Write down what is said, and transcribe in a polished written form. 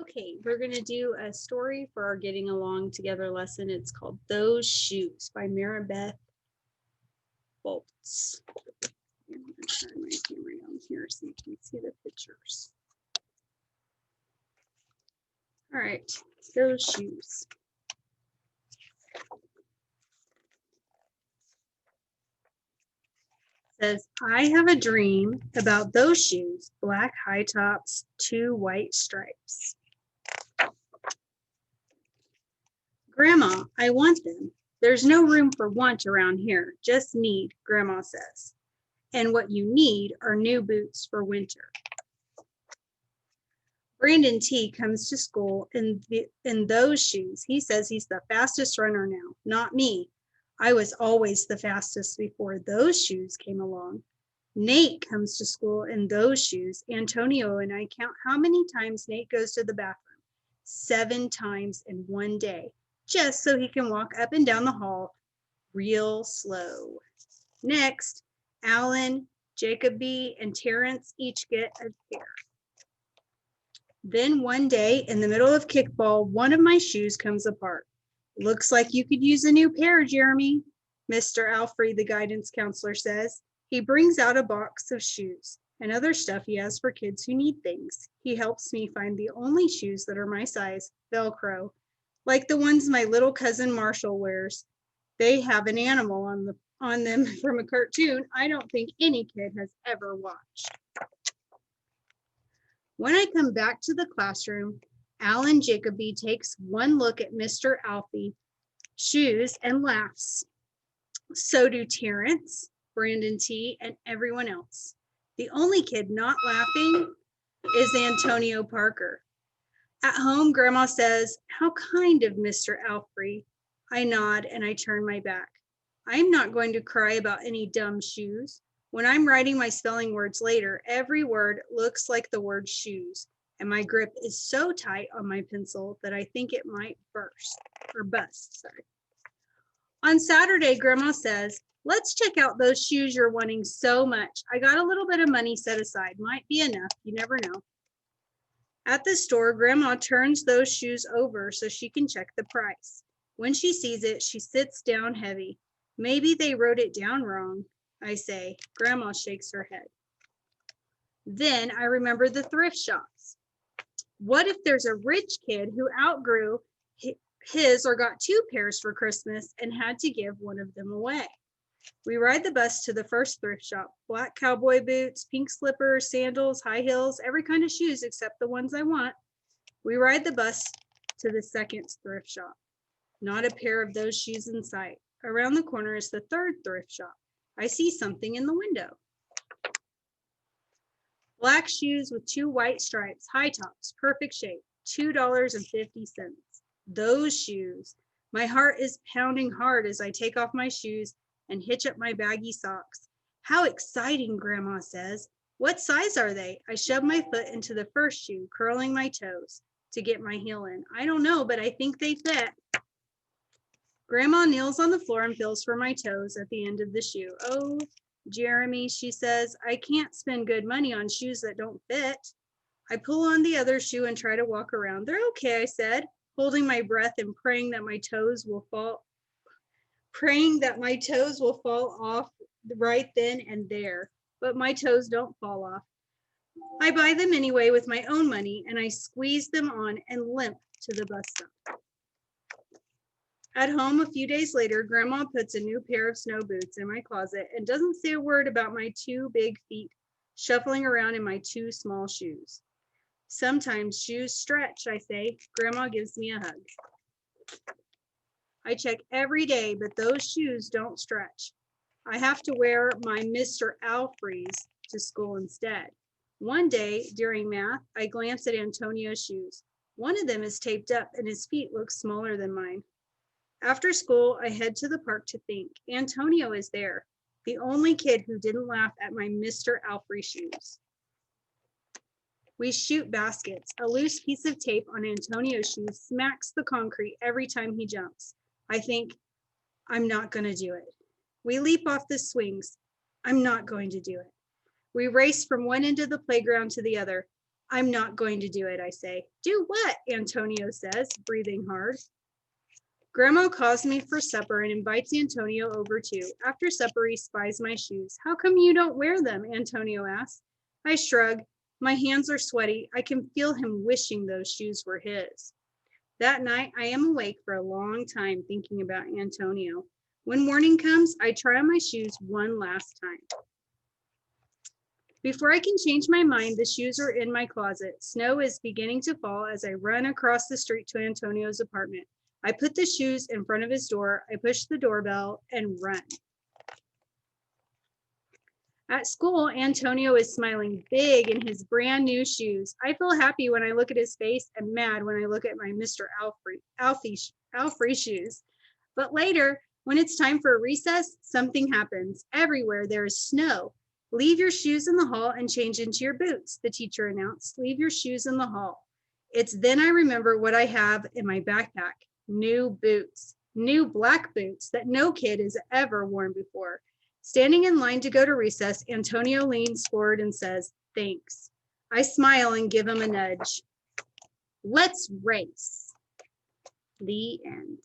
Okay, we're going to do a story for our Getting Along Together lesson. It's called Those Shoes by Maribeth Boltz. I'm going to turn my camera down here so you can see the pictures. All right, those shoes. It says, I have a dream about those shoes, black high tops, 2 white stripes. Grandma, I want them. There's no room for want around here, just need, Grandma says. And what you need are new boots for winter. Brandon T comes to school in those shoes. He says he's the fastest runner now, not me. I was always the fastest before those shoes came along. Nate comes to school in those shoes. Antonio and I count how many times Nate goes to the bathroom. 7 times in one day, just so he can walk up and down the hall real slow. Next, Alan, Jacoby, and Terrence each get a pair. Then one day, in the middle of kickball, one of my shoes comes apart. Looks like you could use a new pair, Jeremy, Mr. Alfrey, the guidance counselor, says. He brings out a box of shoes and other stuff he has for kids who need things. He helps me find the only shoes that are my size, Velcro, like the ones my little cousin Marshall wears. They have an animal on them from a cartoon I don't think any kid has ever watched. When I come back to the classroom, Alan Jacoby takes one look at Mr. Alfie's shoes and laughs. So do Terrence, Brandon T, and everyone else. The only kid not laughing is Antonio Parker. At home, Grandma says, "How kind of Mr. Alfrey." I nod and I turn my back. I'm not going to cry about any dumb shoes. When I'm writing my spelling words later, every word looks like the word shoes, and my grip is so tight on my pencil that I think it might bust. On Saturday, Grandma says, "Let's check out those shoes you're wanting so much. I got a little bit of money set aside. Might be enough. You never know." At the store, Grandma turns those shoes over so she can check the price. When she sees it, she sits down heavy. Maybe they wrote it down wrong, I say. Grandma shakes her head. Then I remember the thrift shops. What if there's a rich kid who outgrew his or got 2 pairs for Christmas and had to give one of them away? We ride the bus to the first thrift shop. Black cowboy boots, pink slippers, sandals, high heels, every kind of shoes except the ones I want. We ride the bus to the second thrift shop. Not a pair of those shoes in sight. Around the corner is the third thrift shop. I see something in the window. Black shoes with 2 white stripes, high tops, perfect shape, $2.50. Those shoes. My heart is pounding hard as I take off my shoes and hitch up my baggy socks. How exciting, Grandma says. What size are they? I shove my foot into the first shoe, curling my toes to get my heel in. I don't know, but I think they fit. Grandma kneels on the floor and feels for my toes at the end of the shoe. Oh, Jeremy, she says, I can't spend good money on shoes that don't fit. I pull on the other shoe and try to walk around. They're okay, I said, holding my breath and praying that my toes will fall off right then and there. But my toes don't fall off. I buy them anyway with my own money, and I squeeze them on and limp to the bus stop. At home, a few days later, Grandma puts a new pair of snow boots in my closet and doesn't say a word about my 2 big feet shuffling around in my 2 small shoes. Sometimes shoes stretch, I say. Grandma gives me a hug. I check every day, but those shoes don't stretch. I have to wear my Mr. Alfrey's to school instead. One day during math, I glance at Antonio's shoes. One of them is taped up and his feet look smaller than mine. After school, I head to the park to think. Antonio is there, the only kid who didn't laugh at my Mr. Alfrey shoes. We shoot baskets. A loose piece of tape on Antonio's shoes smacks the concrete every time he jumps. I think, I'm not going to do it. We leap off the swings. I'm not going to do it. We race from one end of the playground to the other. I'm not going to do it, I say. Do what? Antonio says, breathing hard. Grandma calls me for supper and invites Antonio over too. After supper, he spies my shoes. How come you don't wear them? Antonio asks. I shrug. My hands are sweaty. I can feel him wishing those shoes were his. That night, I am awake for a long time thinking about Antonio. When morning comes, I try on my shoes one last time. Before I can change my mind, the shoes are in my closet. Snow is beginning to fall as I run across the street to Antonio's apartment. I put the shoes in front of his door. I push the doorbell and run. At school, Antonio is smiling big in his brand new shoes. I feel happy when I look at his face and mad when I look at my Mr. Alfrey shoes. But later, when it's time for a recess, something happens. Everywhere there is snow. Leave your shoes in the hall and change into your boots, the teacher announced. Leave your shoes in the hall. It's then I remember what I have in my backpack. New boots, new black boots that no kid has ever worn before. Standing in line to go to recess, Antonio leans forward and says, thanks. I smile and give him a nudge. Let's race. The end.